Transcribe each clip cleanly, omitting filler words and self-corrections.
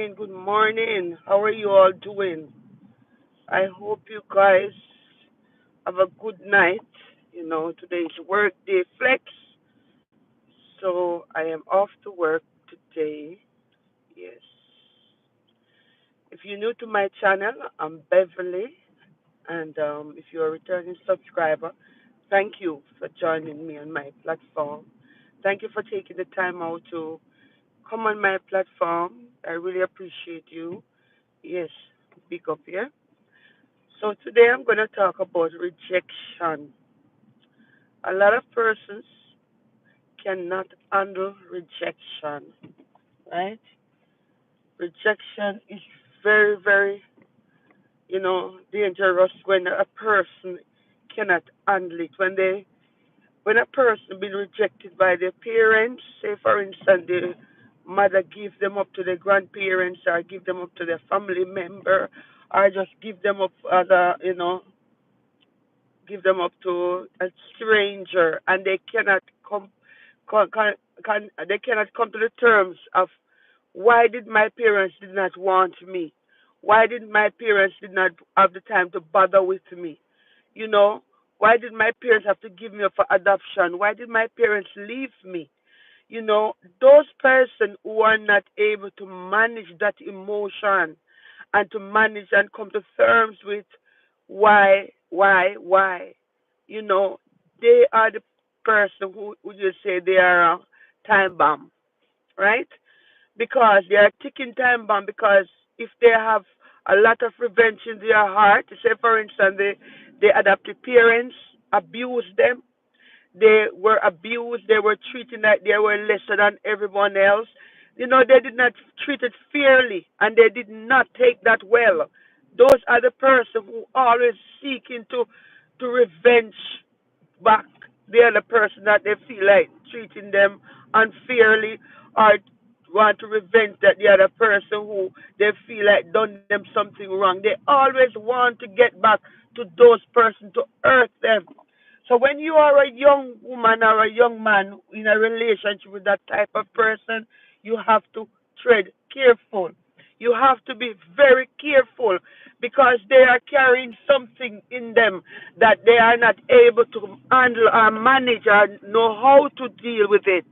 morning. Good morning. How are you all doing? I hope you guys have a good night. Today is work day flex, so I am off to work today. Yes. If you're new to my channel, I'm Beverly, and if you're a returning subscriber, thank you for joining me on my platform. Thank you for taking the time out to come on my platform. I really appreciate you. Yes, big up here. So today I'm going to talk about rejection. A lot of persons cannot handle rejection, right? Rejection is very, very, dangerous when a person cannot handle it. When a person been rejected by their parents, say for instance, the mother give them up to their grandparents or give them up to their family member or just give them up other, give them up to a stranger, and they cannot come they cannot come to the terms of why did my parents did not want me, why did my parents did not have the time to bother with me, you know why did my parents have to give me up for adoption, why did my parents leave me. Those persons who are not able to manage that emotion and to manage and come to terms with why, you know, they are the person who would you say they are a time bomb, right? Because they are ticking time bomb because if they have a lot of revenge in their heart, say for instance they adopted parents abuse them, they were abused. They were treated like they were lesser than everyone else. They did not treat it fairly, and they did not take that well. Those are the person who always seeking to revenge back the other person that they feel like treating them unfairly, or want to revenge that the other person who they feel like done them something wrong. They always want to get back to those persons to hurt them. So when you are a young woman or a young man in a relationship with that type of person, you have to tread careful. You have to be very careful because they are carrying something in them that they are not able to handle or manage or know how to deal with it,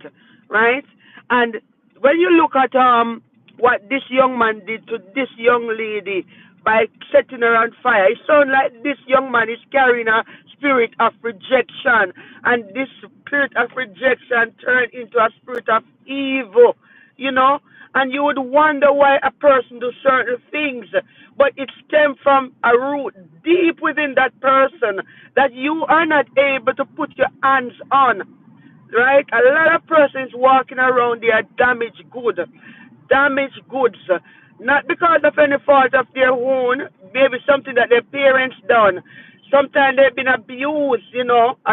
right? And when you look at what this young man did to this young lady by setting her on fire, it sounds like this young man is carrying a spirit of rejection, and this spirit of rejection turned into a spirit of evil, you know. And you would wonder why a person do certain things, but it stems from a root deep within that person that you are not able to put your hands on, right? A lot of persons walking around they are damaged goods, not because of any fault of their own, maybe something that their parents done. Sometimes they've been abused. A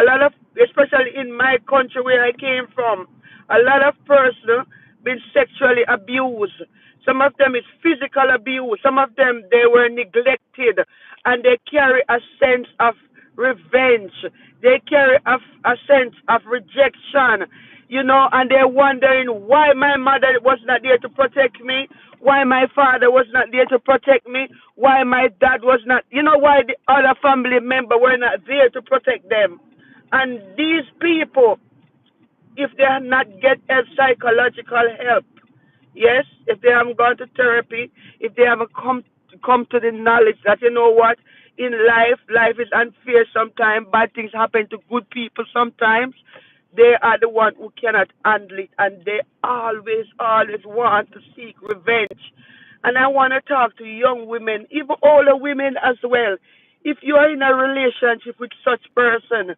lot of, especially in my country where I came from, a lot of persons been sexually abused. Some of them is physical abuse. Some of them they were neglected, and they carry a sense of revenge. They carry a sense of rejection, and they're wondering why my mother was not there to protect me, why my father was not there to protect me, why my dad was not, why the other family member were not there to protect them. And these people, if they have not get psychological help, yes, if they haven't gone to therapy, if they haven't come to the knowledge that what, in life is unfair sometimes, bad things happen to good people sometimes, they are the one who cannot handle it, and they always want to seek revenge. And I want to talk to young women, even older women as well. If you are in a relationship with such person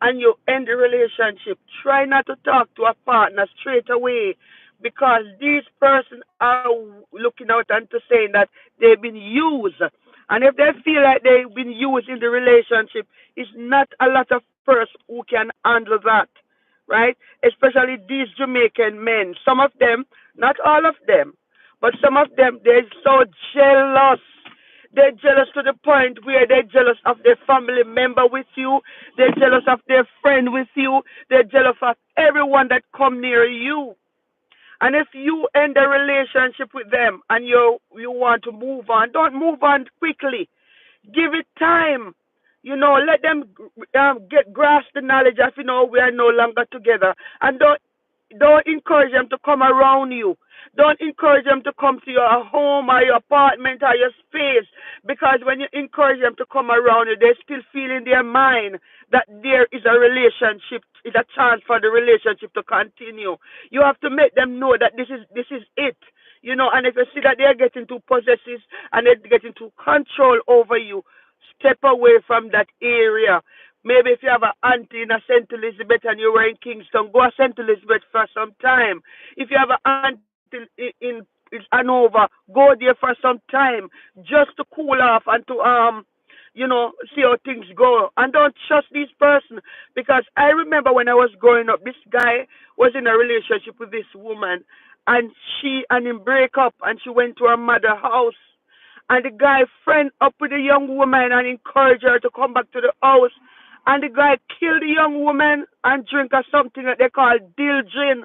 and you end the relationship, try not to talk to a partner straight away, because these persons are looking out and to saying that they've been used. And if they feel like they've been used in the relationship, it's not a lot of persons who can handle that, right? Especially these Jamaican men. Some of them, not all of them, but some of them, they're so jealous. They're jealous to the point where they're jealous of their family member with you. They're jealous of their friend with you. They're jealous of everyone that come near you. And if you end a relationship with them and you want to move on, don't move on quickly. Give it time. Let them get grasp the knowledge of we are no longer together, and don't encourage them to come around you. Don't encourage them to come to your home or your apartment or your space, because when you encourage them to come around you, they still feel in their mind that there is a relationship, is a chance for the relationship to continue. You have to make them know that this is it. And if you see that they're getting too possessive and they're getting too control over you, step away from that area. Maybe if you have an auntie in a St. Elizabeth and you were in Kingston, go to St. Elizabeth for some time. If you have an auntie in Hanover, go there for some time just to cool off and to see how things go. And don't trust this person, because I remember when I was growing up, this guy was in a relationship with this woman, and she and him break up, and she went to her mother's house, and the guy friend up with the young woman and encouraged her to come back to the house. And the guy killed the young woman and drink of something that they call dill gin.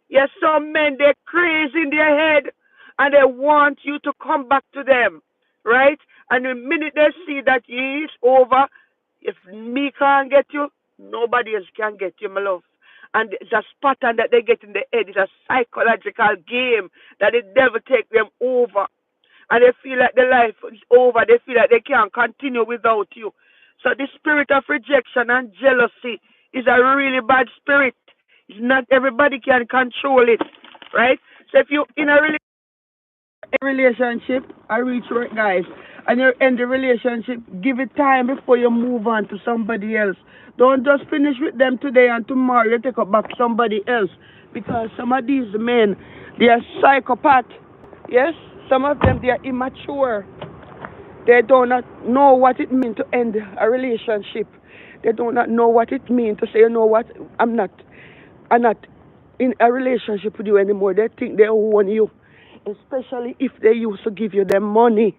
Yes, some men, they're crazy in their head and they want you to come back to them, right? And the minute they see that it's over, if me can't get you, nobody else can get you, my love. And it's a pattern that they get in the head. It's a psychological game that the devil take them over. And they feel like the life is over. They feel like they can't continue without you. So the spirit of rejection and jealousy is a really bad spirit. It's not everybody can control it, right? So if you in a relationship, I reach work, guys, and you end the relationship, give it time before you move on to somebody else. Don't just finish with them today and tomorrow you take up back somebody else, because some of these men, they are psychopath. Yes, some of them, they are immature. They do not know what it means to end a relationship. They do not know what it means to say, you know what, I'm not in a relationship with you anymore. They think they own you, especially if they used to give you their money.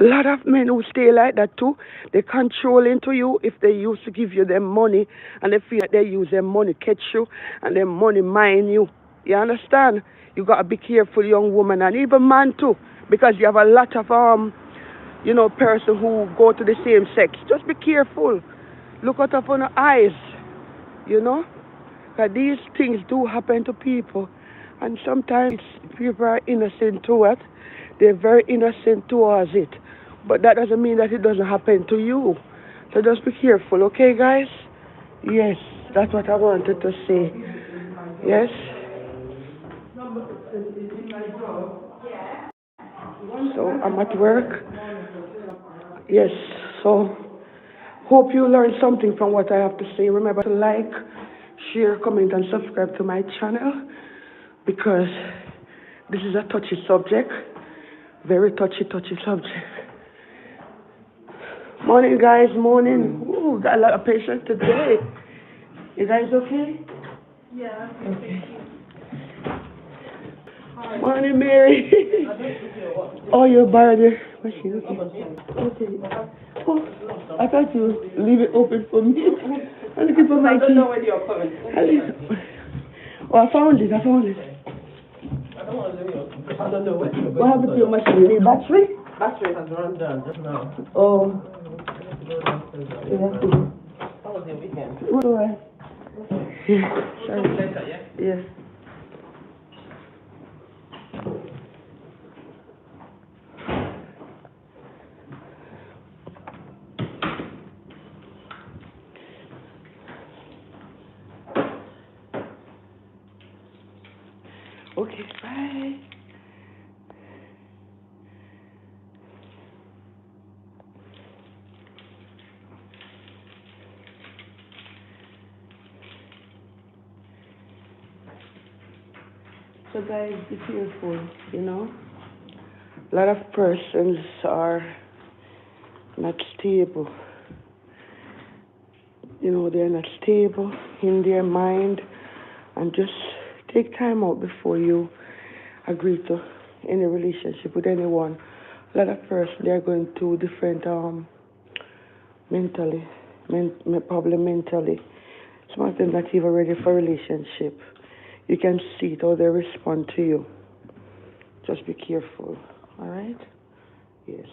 A lot of men who stay like that too, they control into you if they used to give you their money, and they feel like they use their money catch you and their money mine you. You understand? You gotta be careful, young woman, and even man too, because you have a lot of person who go to the same sex. Just be careful. Look out upon the eyes, you know. Because these things do happen to people. And sometimes people are innocent to it. They're very innocent towards it. But that doesn't mean that it doesn't happen to you. So just be careful, okay, guys? Yes, that's what I wanted to say. Yes? So I'm at work. Yes, so hope you learned something from what I have to say. Remember to like, share, comment, and subscribe to my channel, because this is a touchy subject. Very touchy subject. Morning, guys, morning. Ooh, got a lot of patience today. You guys okay? Yeah. Okay. Morning, Mary. Oh, you borrowed the machine. Okay. Oh, I thought you leave it open for me. I'm looking for my key. I don't know when you're coming. Oh, I found it. I don't know when. What happened to your machine? The battery? Battery has run down just now. Oh. How was your weekend? It was alright. Sorry. Yes. Okay, bye. So guys, be careful, A lot of persons are not stable. They're not stable in their mind, and just take time out before you agree to any relationship with anyone. A lot of persons, they're going through different problem mentally. Some of them not even ready for a relationship. You can see it how they respond to you. Just be careful. All right? Yes.